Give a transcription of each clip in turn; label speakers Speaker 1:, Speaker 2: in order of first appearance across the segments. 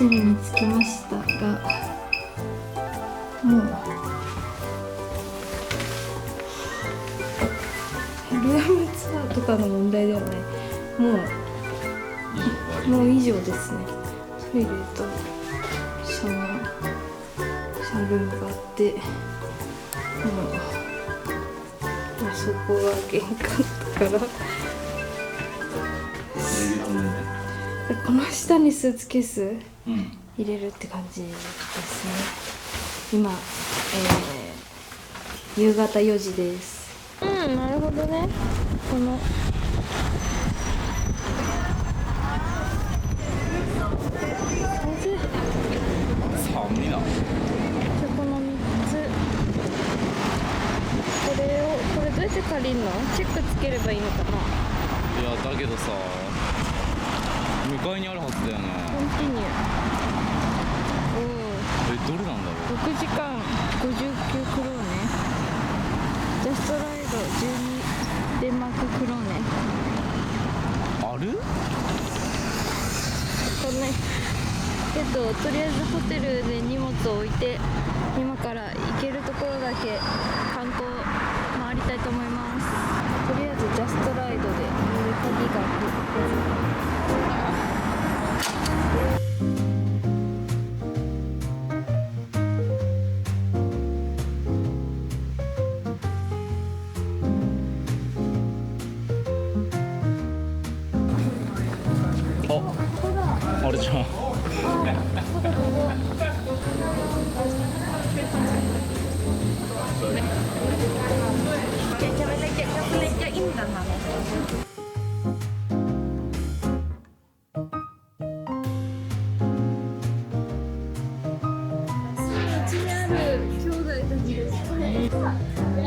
Speaker 1: ルに着きましたが、もうルームツアーとかの問題ではない、もう以上ですね。トイレとシャワールームがあって、もうそこが玄関だからこの下にスーツケース入れるって感じですね。今、夕方4時です。なるほどね。この
Speaker 2: 寒いな。
Speaker 1: この3つ、これどうやって借りるの？チェックつければいいのかな。
Speaker 2: いやだけどさ、向かいにあるはずだよね。
Speaker 1: コンティニュー。
Speaker 2: どれなんだろう。
Speaker 1: 6時間59クローネ。ジャストライド12デンマーククローネ。
Speaker 2: ある？
Speaker 1: わかんないけど、とりあえずホテルで荷物を置いて、今から行けるところだけ観光回りたいと思います。とりあえずジャストライドで鍵が開く。
Speaker 2: あれじゃん。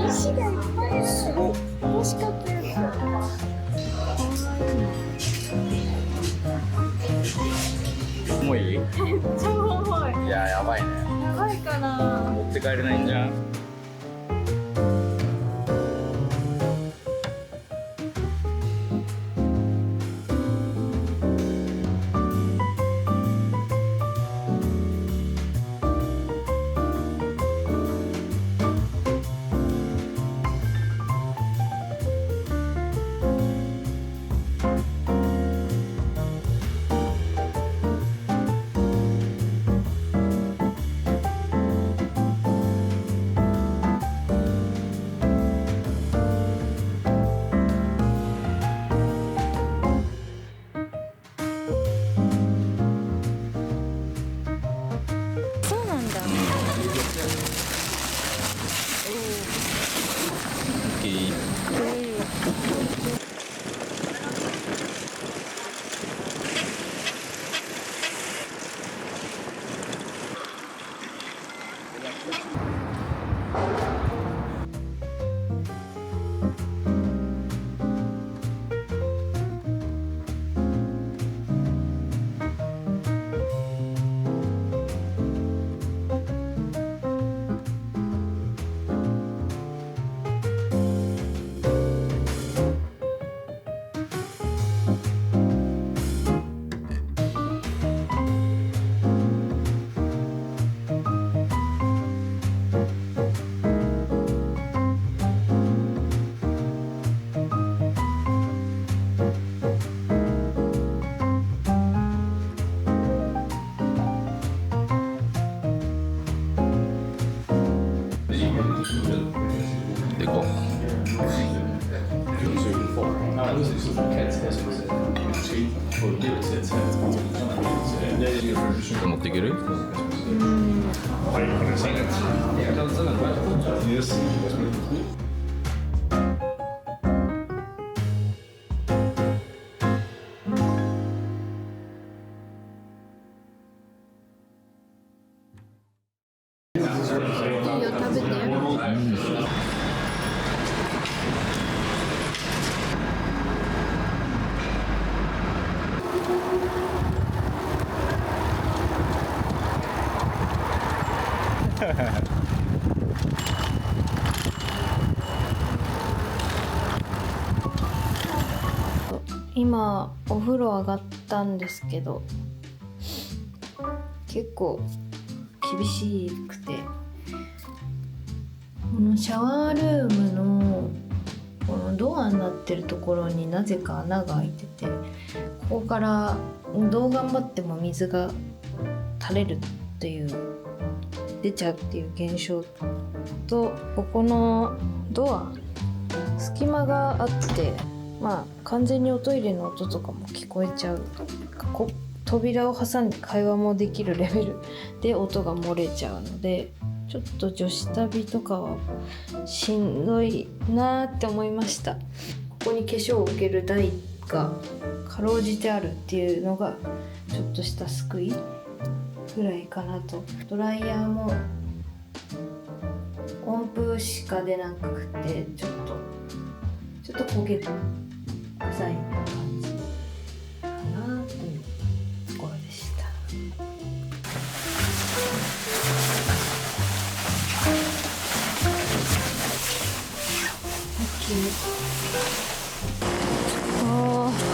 Speaker 1: 石がいっぱいある。すごい欲しかったやつ。
Speaker 2: もういい？
Speaker 1: めっちゃ重い。
Speaker 2: いややばいね。
Speaker 1: 高いかな。
Speaker 2: 持って帰れないんじゃん。
Speaker 1: そうなんだ。
Speaker 2: いい？でこ持っていける？
Speaker 1: 食べて。今お風呂上がったんですけど、結構厳しくて、このシャワールームのこのドアになってるところになぜか穴が開いてて、ここからどう頑張っても水が垂れるっていう出ちゃうっていう現象と、ここのドア隙間があって、まあ完全におトイレの音とかも聞こえちゃう、扉を挟んで会話もできるレベルで音が漏れちゃうので、ちょっと女子旅とかはしんどいなって思いました。ここに化粧を受ける台がかろうじてあるっていうのがちょっとした救いぐらいかなと。ドライヤーも温風しか出なくてちょっと焦げ臭い感じかなというところでした。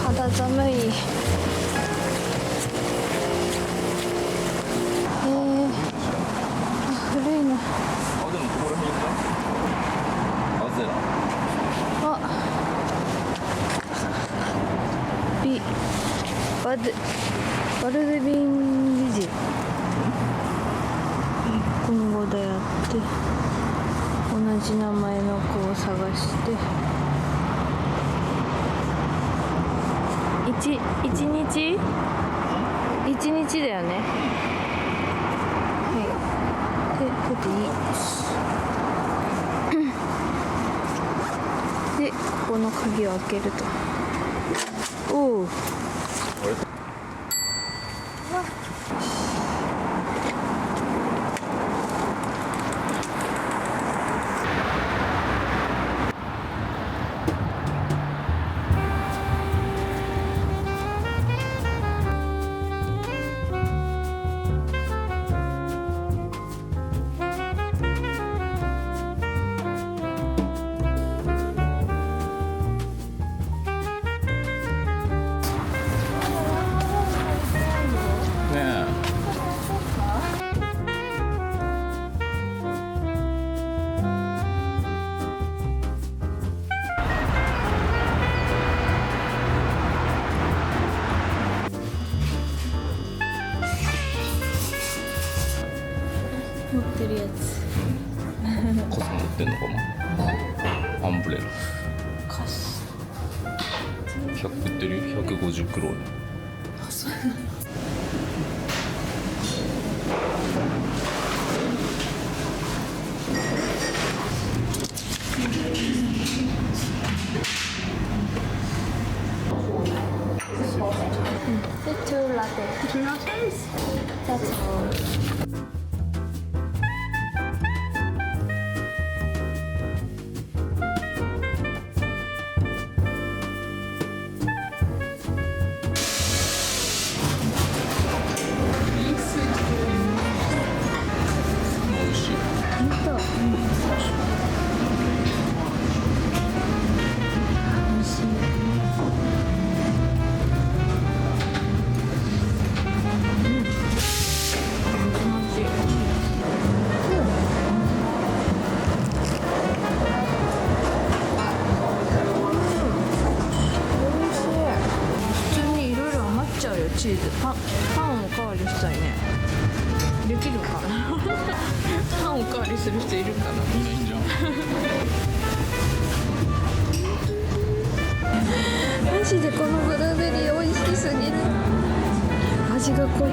Speaker 1: 肌寒い。古いな。
Speaker 2: あ、でもここら辺かアゼラ。
Speaker 1: バルデビンビジ今後でやって同じ名前の子を探して1日だよね。はいでここでいいでここの鍵を開けると、おお持ってるやつ
Speaker 2: 傘持ってんのかな。アンブレラ
Speaker 1: 傘
Speaker 2: 100売ってるよ。150クロール。
Speaker 1: あ、そうで、2 latte. 2 lattes? That's all.
Speaker 2: 美味しい。
Speaker 1: 本当。美味しい。チーズパンおかわりしたいね。できるかなパンおかわりする人いるかな。
Speaker 2: みんないいんじゃん。
Speaker 1: マジでこのブルーベリー美味しすぎる。味が濃い。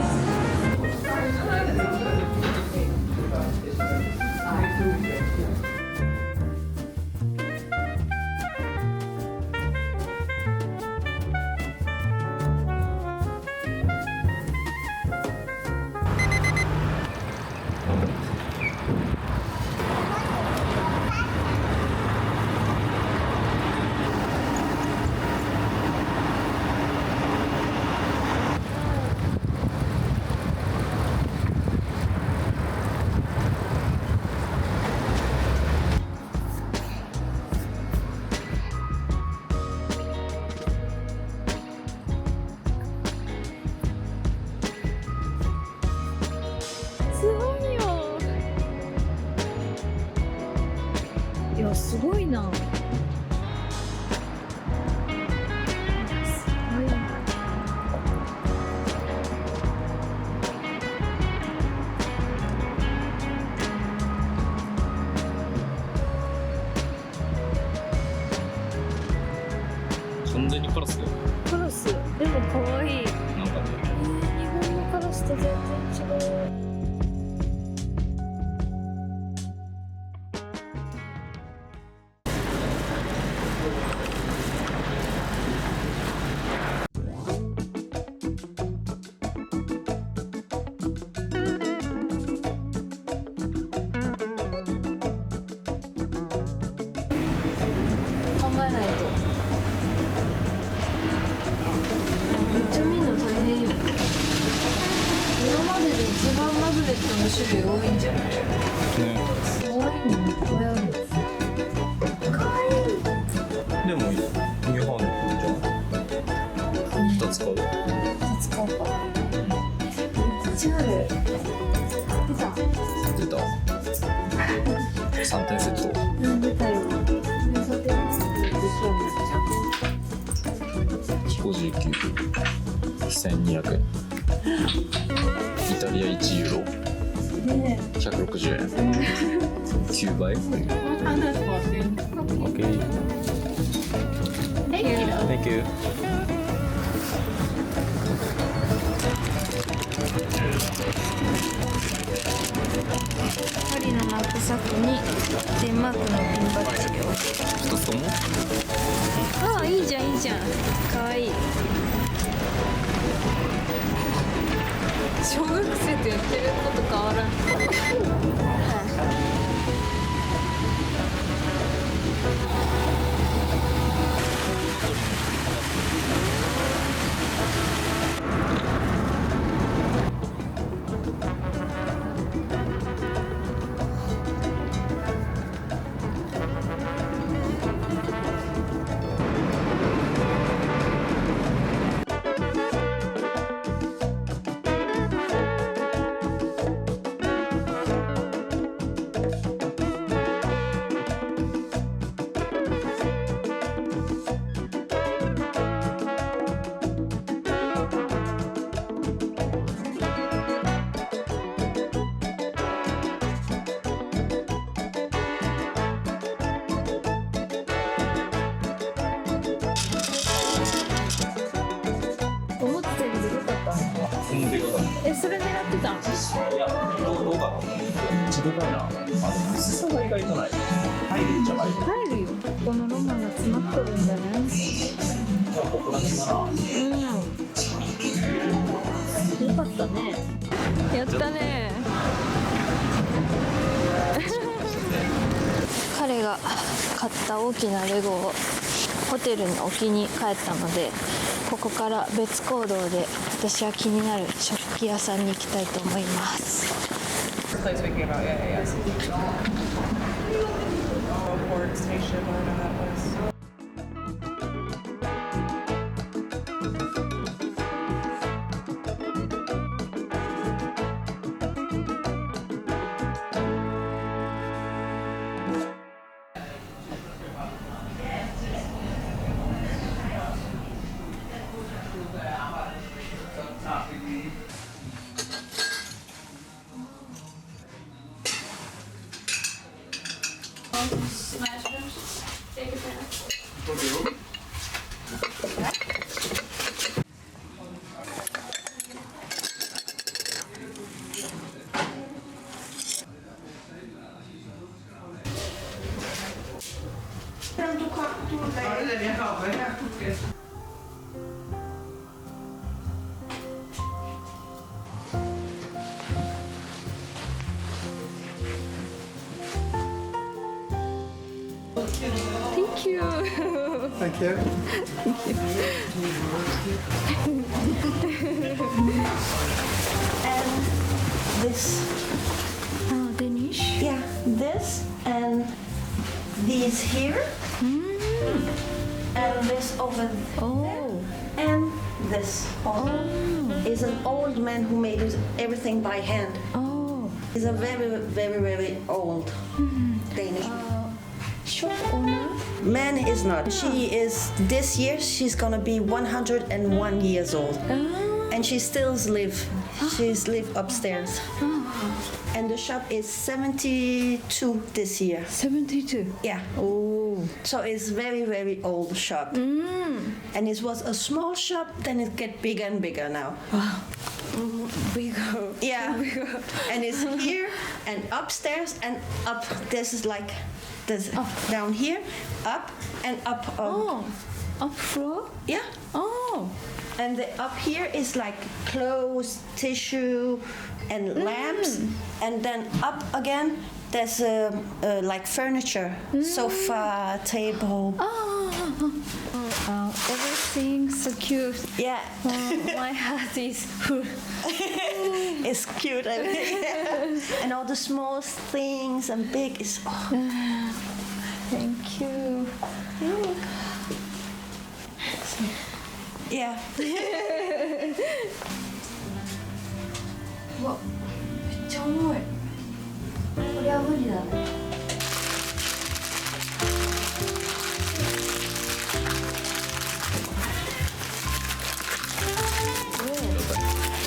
Speaker 1: わすごいな。すごい。
Speaker 2: 完全にカラスだよ。
Speaker 1: カラスでも可愛い。
Speaker 2: なんかね、
Speaker 1: 日本のカラスと全然違う。考えないと。めっちゃ見るの大変よ。今までで一番マグネットの種類多いんじゃない？可愛いのいっぱいある。可愛い。
Speaker 2: でも日本じゃん。2つ買う。
Speaker 1: 使うか。めっちゃある。出た。
Speaker 2: 出た。3点セット。
Speaker 1: うん、出たよ。
Speaker 2: 59、1200円。イタリア1ユーロ。
Speaker 1: ね
Speaker 2: 160円。9倍。OK。Thank you。
Speaker 1: パリのナップサックにデンマークのピンバッジを。
Speaker 2: 一つとも？
Speaker 1: ああ、いいじゃんいいじゃん。可愛い。小学生とやってること変わらん。思ってたよりでかかった。それ狙ってた。
Speaker 2: いや、どうかな。一度かいな。薄さが意外とない。入るんじゃない。
Speaker 1: 入るよ。このロマンが詰まっとるんだね。
Speaker 2: じゃあ、ここら辺だな。
Speaker 1: よかったね。やったね。彼が買った大きなレゴをホテルに置きに帰ったので、ここから別行動で私は気になる食器屋さんに行きたいと思います。
Speaker 3: Place we came out, yeah. Port station, whatever that was.
Speaker 1: Thank you.
Speaker 4: Thank you.
Speaker 5: And this,
Speaker 1: Danish.
Speaker 5: yeah, this and these here, and this over
Speaker 1: Oh.
Speaker 5: and this also is an old man who made everything by hand.
Speaker 1: Oh.
Speaker 5: He's a very, very, very old Danish.
Speaker 1: shop owner?
Speaker 5: Man is not. She is, this year, she's gonna be 101 years old. And she still she's live upstairs. And the shop is 72 this year.
Speaker 1: 72.
Speaker 5: Yeah.
Speaker 1: Oh.
Speaker 5: So it's very, very old shop. And it was a small shop, then it get bigger and bigger now.
Speaker 1: Wow. Bigger.
Speaker 5: Yeah. And it's here and upstairs and up. This is like this down here, up and up.
Speaker 1: Oh. Up floor?
Speaker 5: Yeah.
Speaker 1: Oh.
Speaker 5: And the up here is like clothes, tissue, and lamps. And then up again, there's like furniture, sofa, table.
Speaker 1: Everything's so cute.
Speaker 5: Yeah.
Speaker 1: My heart is full.
Speaker 5: It's cute. I mean, and all the small things and big is. Oh.
Speaker 1: Thank you.
Speaker 5: Yeah.
Speaker 1: うわ、めっちゃ重い。これは無理だね。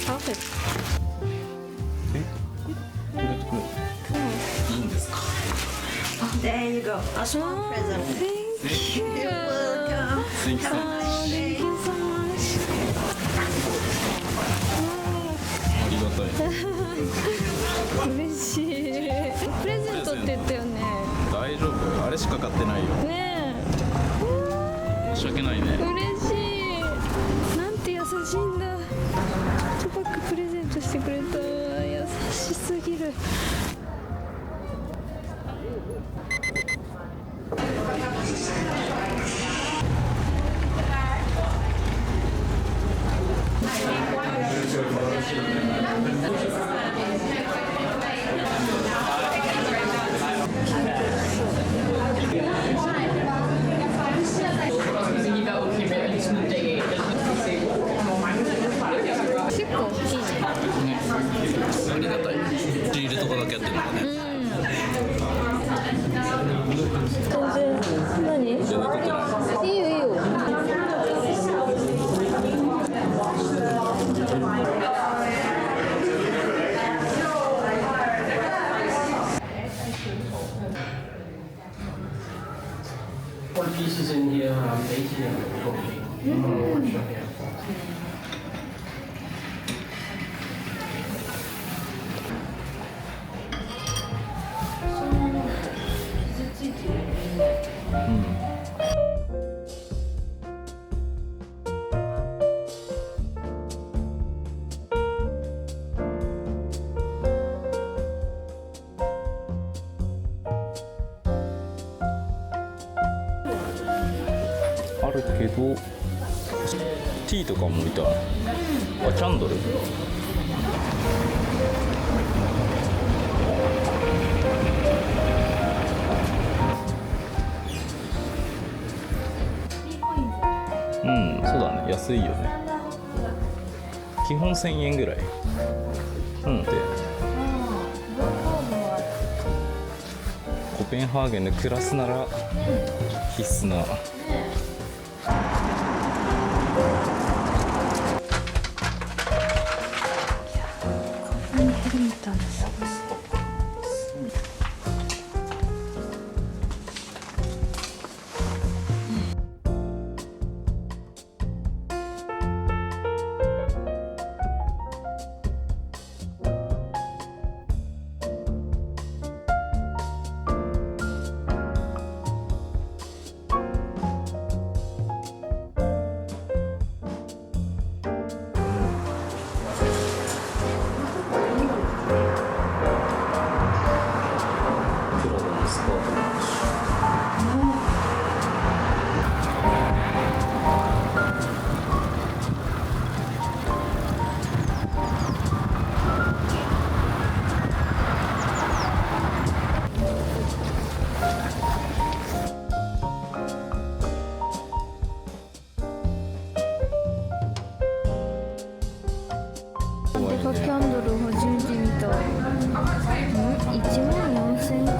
Speaker 1: パーフェクト。
Speaker 2: いいんですか？
Speaker 5: There you go. A small present.
Speaker 1: Thank you.
Speaker 5: You're welcome.
Speaker 2: Thank you so
Speaker 5: Have a
Speaker 2: much.
Speaker 5: nice day.
Speaker 1: Thank you so much.
Speaker 2: ありがたい。
Speaker 1: 嬉しい。プレゼントって言ったよね。
Speaker 2: 大丈夫。あれしか買ってないよ。
Speaker 1: ね
Speaker 2: 申し訳ないね。
Speaker 1: え。嬉しい。なんて優しいんだ。トバックプレゼントしてくれた。優しすぎる。結構大きいね。
Speaker 2: ありがたい。シールとかだけやってるのかね。
Speaker 1: 全然何？
Speaker 2: 全然取ってない。
Speaker 1: いいよいいよ。
Speaker 4: One piece is in here, 18 and 20. Yeah.
Speaker 2: あるけど、ティーとかも置いてある。あ、キャンドル。うん、そうだね、安いよね。基本1000円ぐらい。うんで、コペンハーゲンで暮らすなら必須な。
Speaker 1: デカキャンドル初めて見た。1万4000か？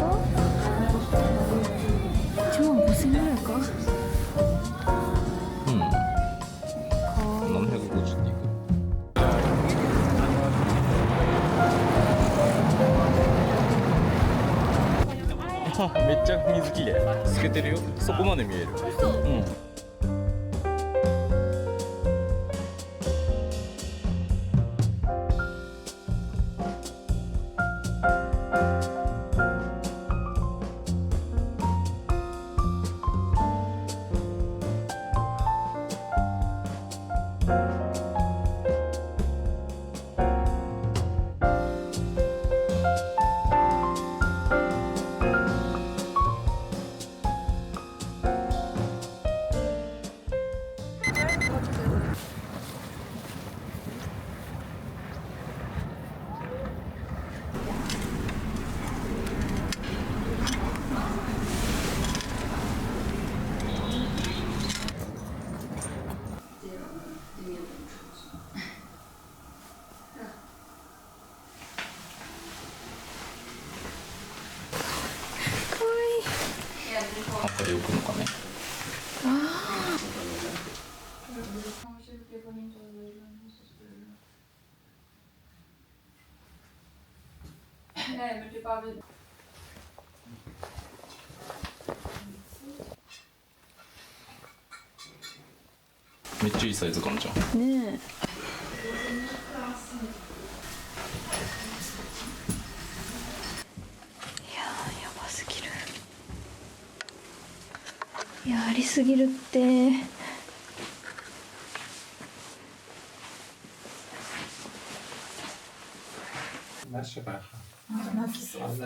Speaker 2: あめっちゃ水きれい。透けてるよ。そこまで見える。
Speaker 1: そう
Speaker 2: うん。あったり置くのかね。めっちゃいいサイズ感じゃん。
Speaker 1: ねえ。いやー、やばすぎる。いや、ありすぎるって。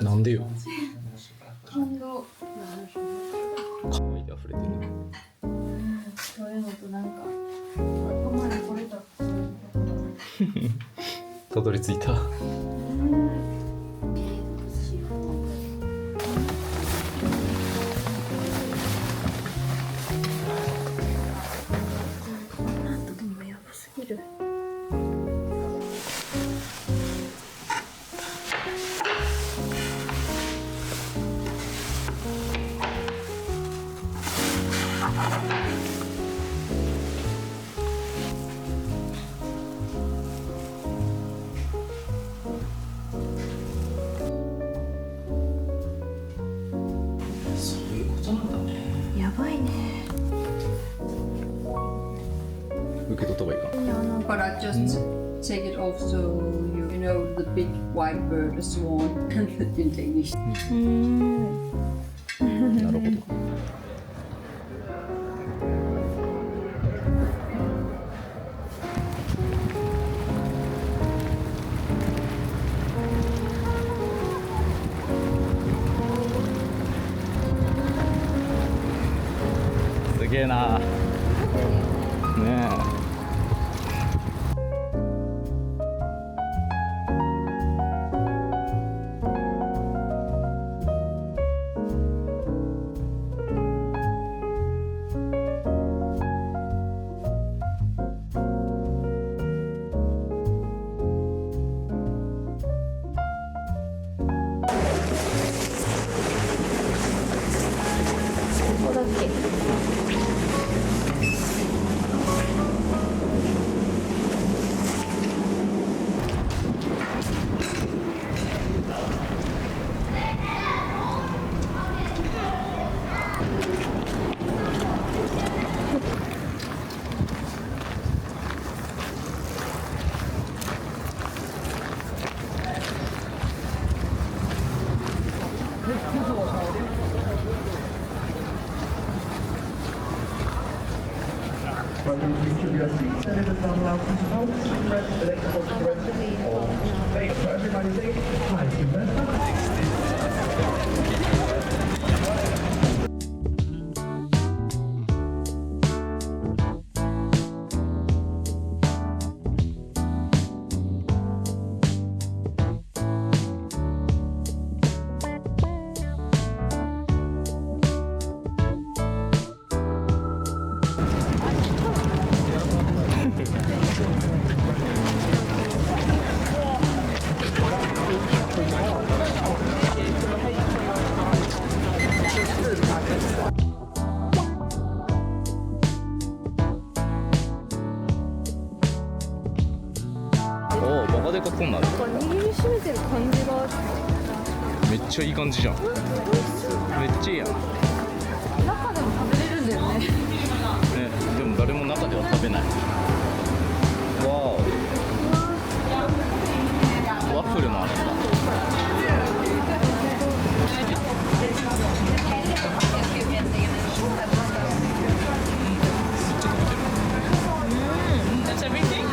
Speaker 2: なんでよ。
Speaker 1: 感動。
Speaker 2: 可愛いで溢れてる。
Speaker 1: そういうのとなんかここまで来れたっていう
Speaker 2: たどり着いた。
Speaker 1: なんとでもやばすぎる。
Speaker 2: そういうことなんだね。
Speaker 1: やばいね。
Speaker 2: 受け取った方がいいか。
Speaker 6: But I just take it off so you know the big white bird, the swan, in Danish.
Speaker 2: なるほど。すげえな。ねえ。
Speaker 1: ここだっけ。
Speaker 2: おお、バカでかこんなる。
Speaker 1: 握りしめてる感じが。
Speaker 2: めっちゃいい感じじゃん。めっちゃいいやん。ね、
Speaker 1: 中でも食べれるんだよね。
Speaker 2: でも誰も中では食べない。わーお、ワッフルもあるんだ。
Speaker 3: That's everything?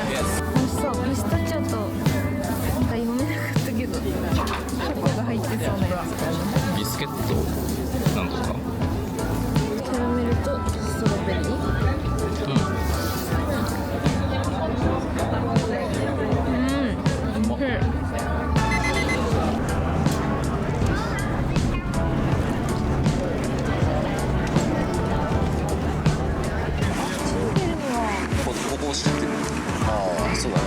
Speaker 1: 美味しそう。ピスタチオとなんか読めなかったけどチョコが入ってそうなやつ。
Speaker 2: ビスケットなんとか。
Speaker 1: キャラメルとストロベリー。
Speaker 2: ここ押しちゃってる。ああ、そうだね。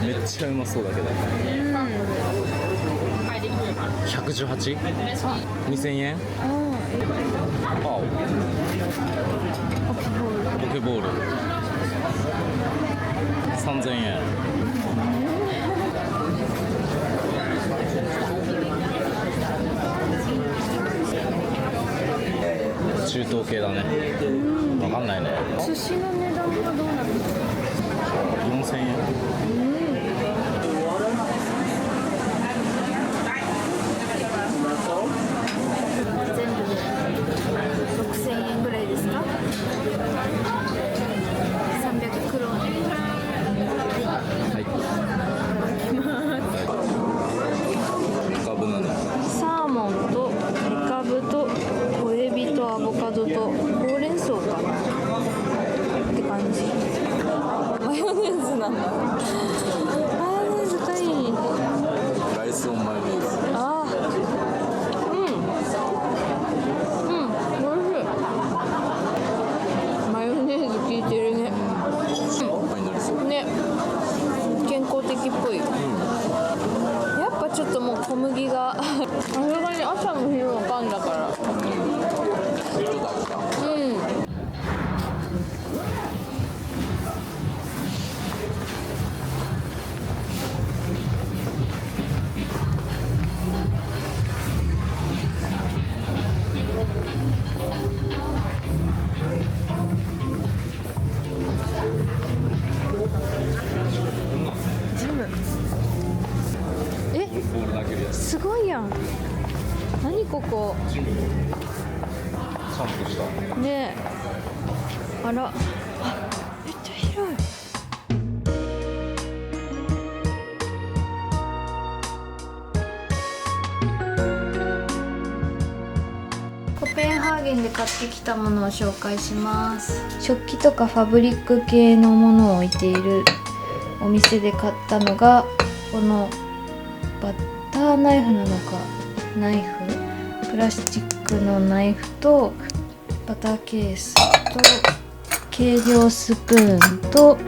Speaker 2: めっちゃうまそうだけど。118？ 2000円？あ、ポケボール3000円。中東系だね。わかんないね。
Speaker 1: 寿司の値段はどうなの
Speaker 2: 4000円。
Speaker 1: 全部で6000円ぐらいですか。300クローン。
Speaker 2: はい。カブなの。
Speaker 1: サーモンとイカブと小エビとアボカドとほうれん草かなって感じ。マヨネーズなんだ。マヨネーズかいい。
Speaker 2: ライスオンマヨネーズ。
Speaker 1: ああ、おいしい。マヨネーズ効いてるね。ね、健康的っぽい。やっぱちょっともう小麦がさすがに朝の昼のパンだから。
Speaker 2: ボール投げるやつ。
Speaker 1: すごいやん。何ここ。
Speaker 2: ちゃんとした。
Speaker 1: ねえ。あら。あ、めっちゃ広い。コペンハーゲンで買ってきたものを紹介します。食器とかファブリック系のものを置いているお店で買ったのがこのバッターナイフなのかナイフ、プラスチックのナイフとバターケースと計量スプーンと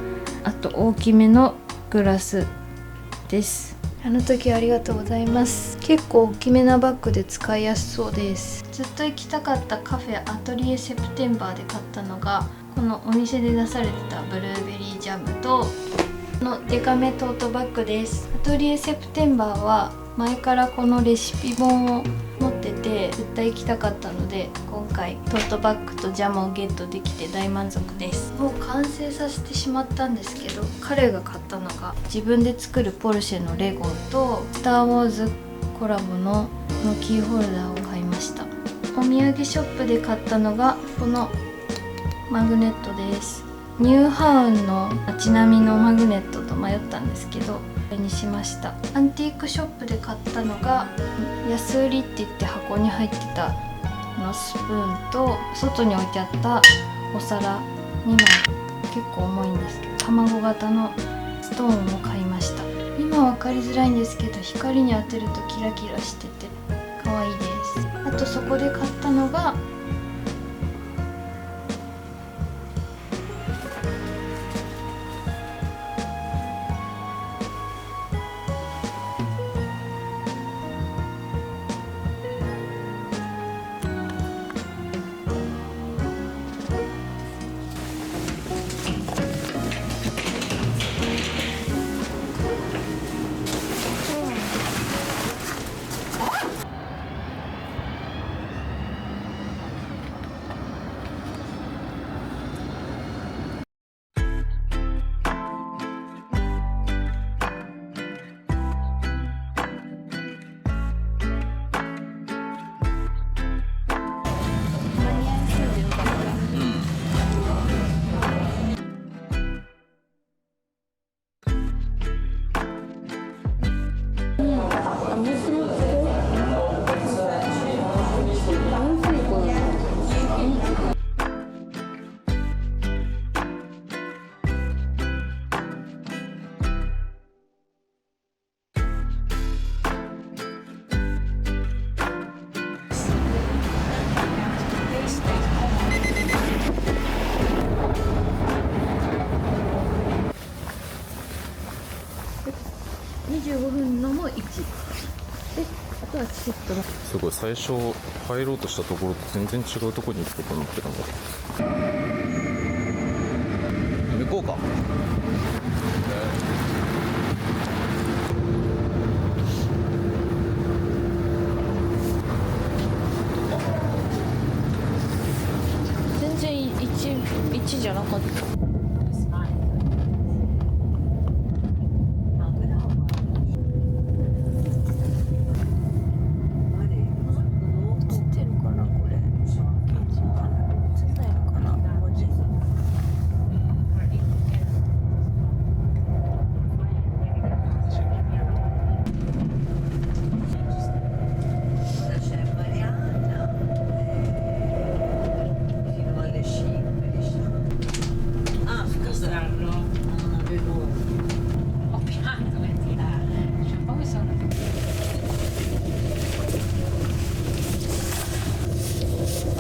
Speaker 1: あと大きめのグラスです。あの時はありがとうございます。結構大きめなバッグで使いやすそうです。ずっと行きたかったカフェアトリエセプテンバーで買ったのがこのお店で出されてたブルーベリージャムとこのデカめトートバッグです。アトリエセプテンバーは前からこのレシピ本を持っってて絶対行きたかったので、今回トートバッグとジャムをゲットできて大満足です。もう完成させてしまったんですけど、彼が買ったのが自分で作るポルシェのレゴとスター・ウォーズコラボのキーホルダーを買いました。お土産ショップで買ったのがこのマグネットです。ニューハウンの街並みのマグネットと迷ったんですけど、これにしました。アンティークショップで買ったのが安売りって言って箱に入ってたのスプーンと、外に置いてあったお皿2枚、結構重いんですけど卵型のストーンを買いました。今分かりづらいんですけど、光に当てるとキラキラしてて可愛いです。あとそこで買ったのが25分のも1。あとはチケットだ。
Speaker 2: すごい、最初入ろうとしたところと全然違うところに行くことになってたんだ。向こうか。
Speaker 1: 全然1じゃなかった。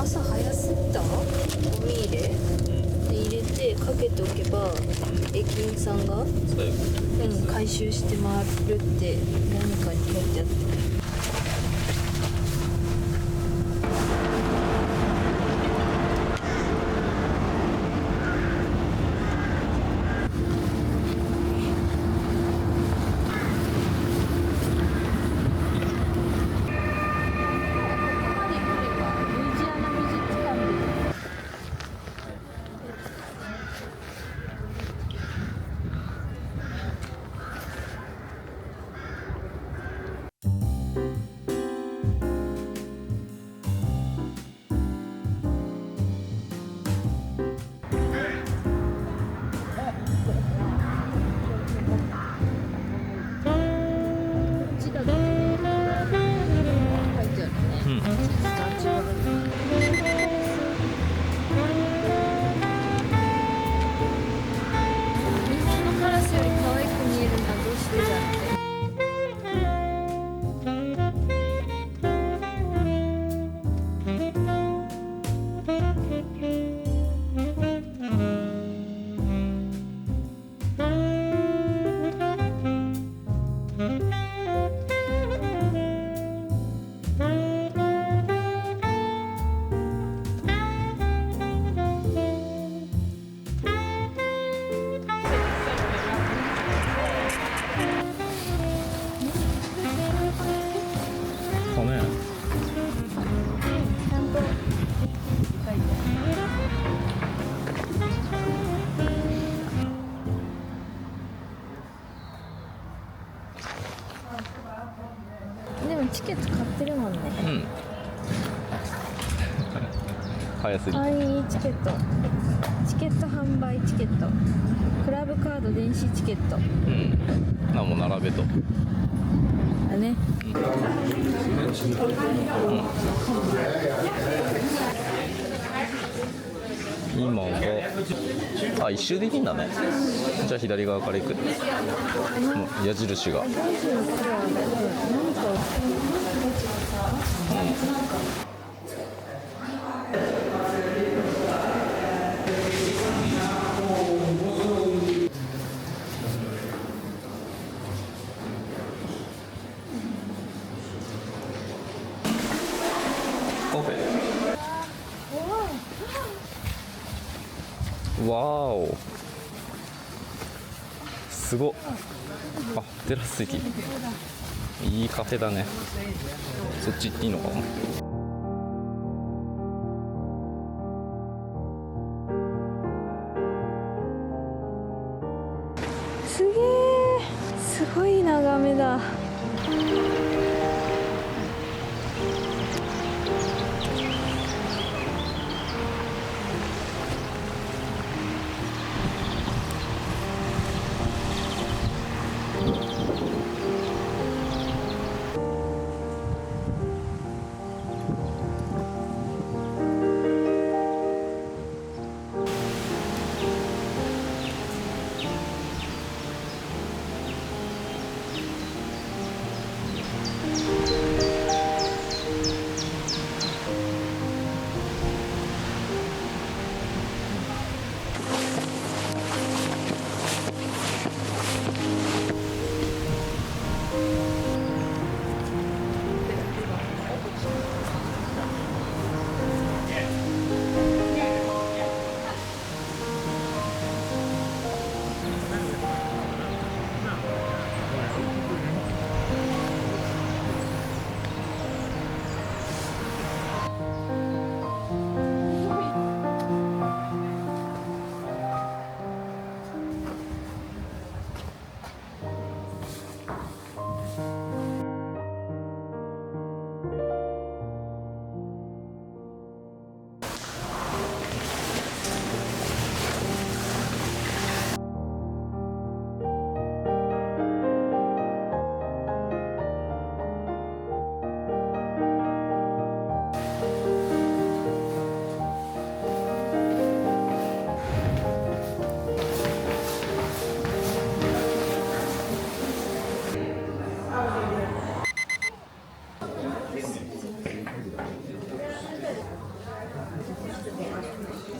Speaker 1: 朝早すぎたゴミ入れで入れてかけておけば駅員さんが、回収して回るって何かに書いてあって。
Speaker 2: 早すぎ。
Speaker 1: 会員チケット、チケット販売チケット、クラブカード電子チケット
Speaker 2: うん。もう並べと。
Speaker 1: だね。
Speaker 2: 今が一周できんだね。じゃあ左側から行く。矢印が。カフェ。わーお、すごっ。あ、テラス席。いいカフェだね。そっち行っていいのかな。
Speaker 1: すげえ、すごい眺めだ。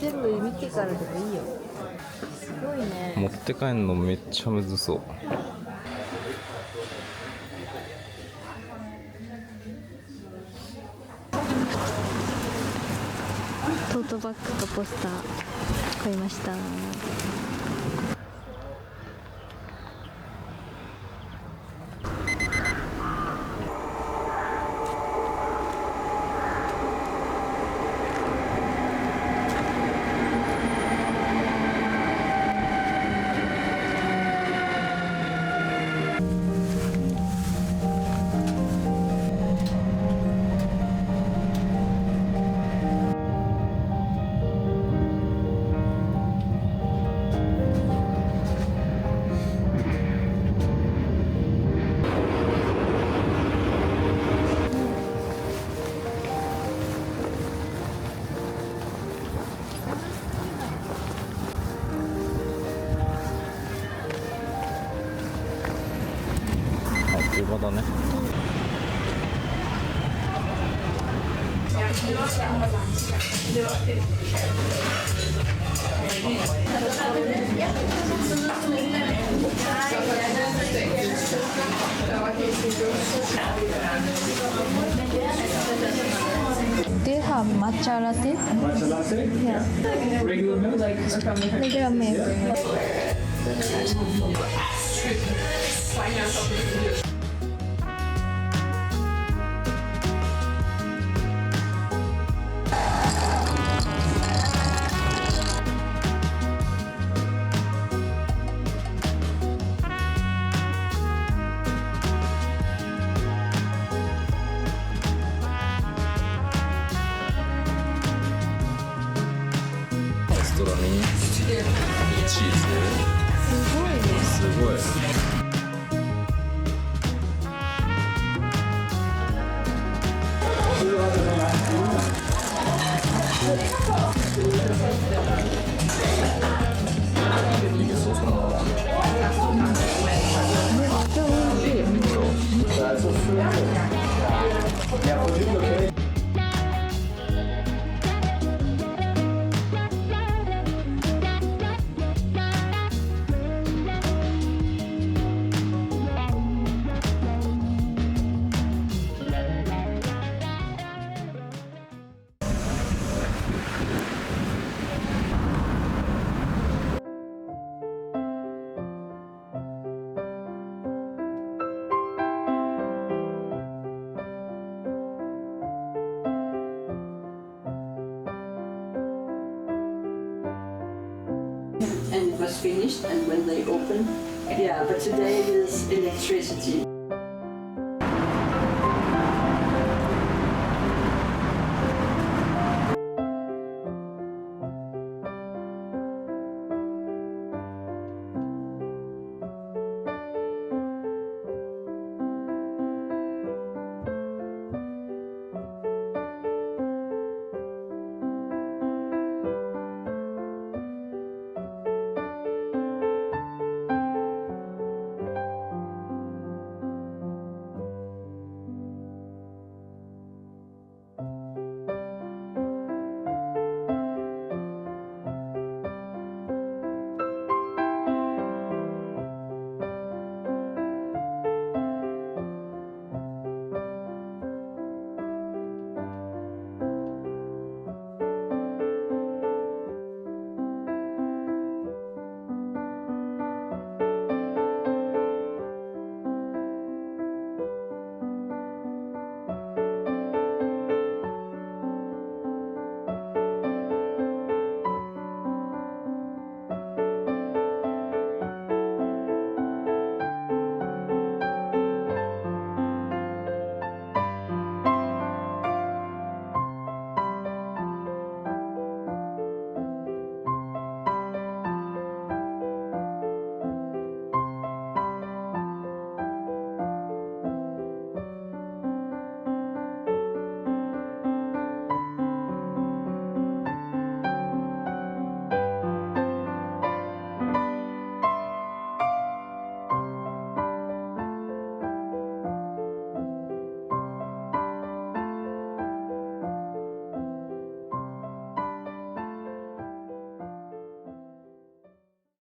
Speaker 1: 全部見てからでもいいよ。すごいね。
Speaker 2: 持って帰るのめっちゃむずそう。
Speaker 1: トートバッグとポスター買いました。
Speaker 2: 車だね。
Speaker 1: Do you have matcha latte?
Speaker 7: Matcha latte?
Speaker 1: Yeah.
Speaker 7: Regular milk?
Speaker 1: Regular milk.
Speaker 2: トラにチーズ。
Speaker 1: すごいね。
Speaker 2: すごい。いけそうそのまま。
Speaker 1: めっちゃ美味しい。
Speaker 6: And it was finished, and when they opened, yeah, but today it is electricity.